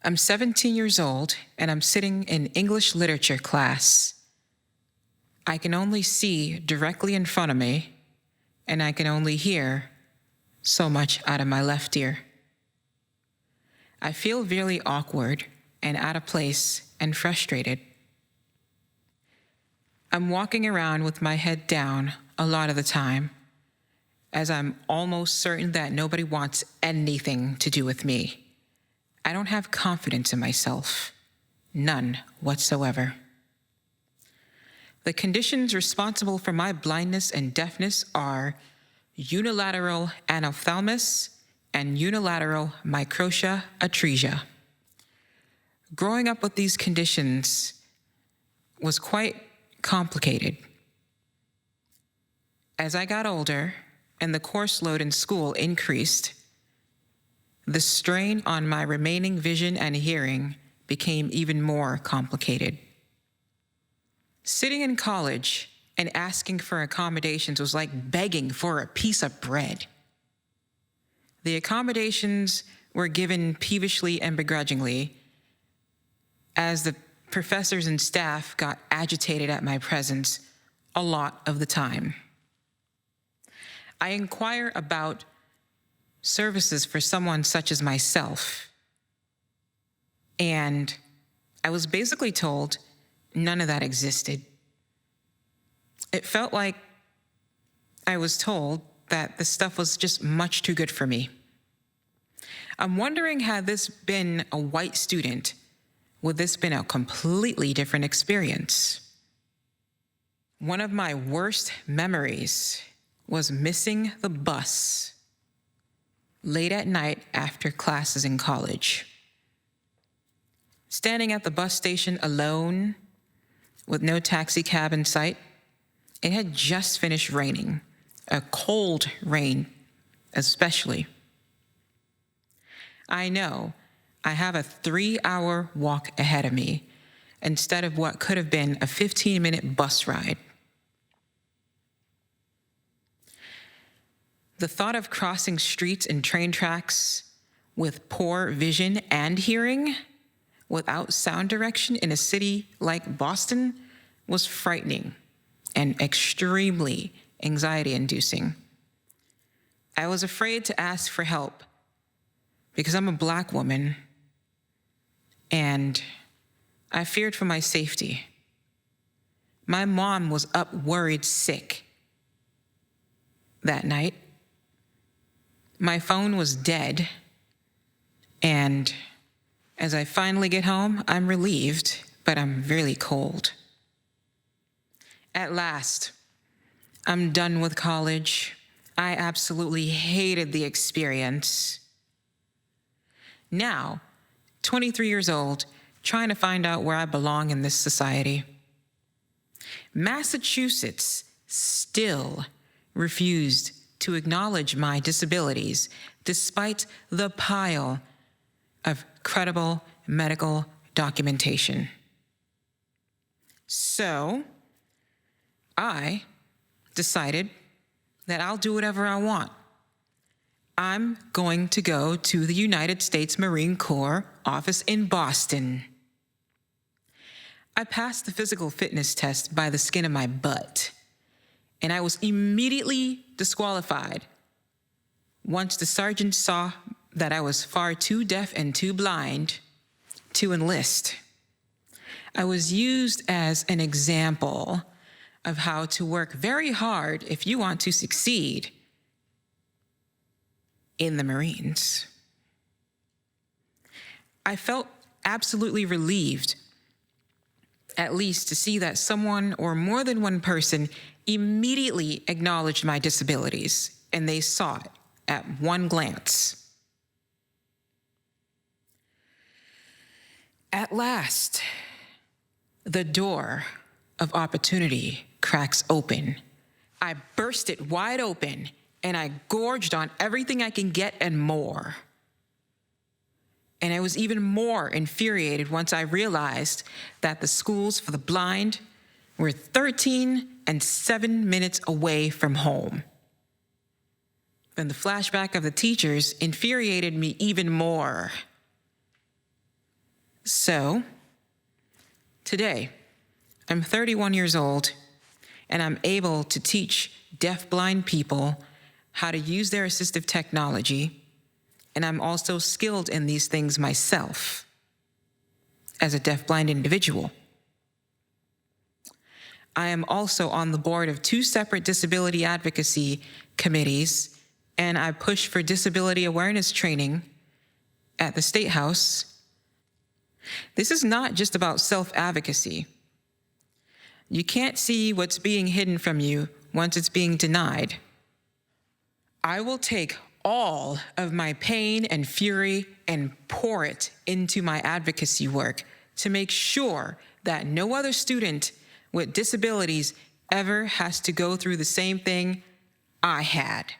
I'm 17 years old and I'm sitting in English literature class. I can only see directly in front of me, and I can only hear so much out of my left ear. I feel really awkward and out of place and frustrated. I'm walking around with my head down a lot of the time, as I'm almost certain that nobody wants anything to do with me. I don't have confidence in myself, none whatsoever. The conditions responsible for my blindness and deafness are unilateral anophthalmos and unilateral microtia atresia. Growing up with these conditions was quite complicated. As I got older and the course load in school increased, the strain on my remaining vision and hearing became even more complicated. Sitting in college and asking for accommodations was like begging for a piece of bread. The accommodations were given peevishly and begrudgingly, as the professors and staff got agitated at my presence a lot of the time. I inquire about services for someone such as myself, and I was basically told none of that existed. It felt like I was told that the stuff was just much too good for me. I'm wondering, had this been a white student, would this been a completely different experience? One of my worst memories was missing the bus late at night after classes in college. Standing at the bus station alone with no taxi cab in sight, it had just finished raining, a cold rain especially. I know I have a 3-hour walk ahead of me instead of what could have been a 15-minute bus ride. The thought of crossing streets and train tracks with poor vision and hearing without sound direction in a city like Boston was frightening and extremely anxiety-inducing. I was afraid to ask for help because I'm a Black woman, and I feared for my safety. My mom was up worried sick that night. My phone was dead, and as I finally get home, I'm relieved, but I'm really cold. At last, I'm done with college. I absolutely hated the experience. Now, 23 years old, trying to find out where I belong in this society. Massachusetts still refused to acknowledge my disabilities despite the pile of credible medical documentation. So, I decided that I'll do whatever I want. I'm going to go to the United States Marine Corps office in Boston. I passed the physical fitness test by the skin of my butt, and I was immediately disqualified once the sergeant saw that I was far too deaf and too blind to enlist. I was used as an example of how to work very hard if you want to succeed in the Marines. I felt absolutely relieved, at least to see that someone or more than one person immediately acknowledged my disabilities, and they saw it at one glance. At last, the door of opportunity cracks open. I burst it wide open, and I gorged on everything I can get and more. And I was even more infuriated once I realized that the schools for the blind were 13 and 7 minutes away from home. Then the flashback of the teachers infuriated me even more. So, today, I'm 31 years old, and I'm able to teach deafblind people how to use their assistive technology, and I'm also skilled in these things myself as a deafblind individual. I am also on the board of 2 separate disability advocacy committees, and I push for disability awareness training at the State House. This is not just about self-advocacy. You can't see what's being hidden from you once it's being denied. I will take all of my pain and fury and pour it into my advocacy work to make sure that no other student with disabilities ever has to go through the same thing I had.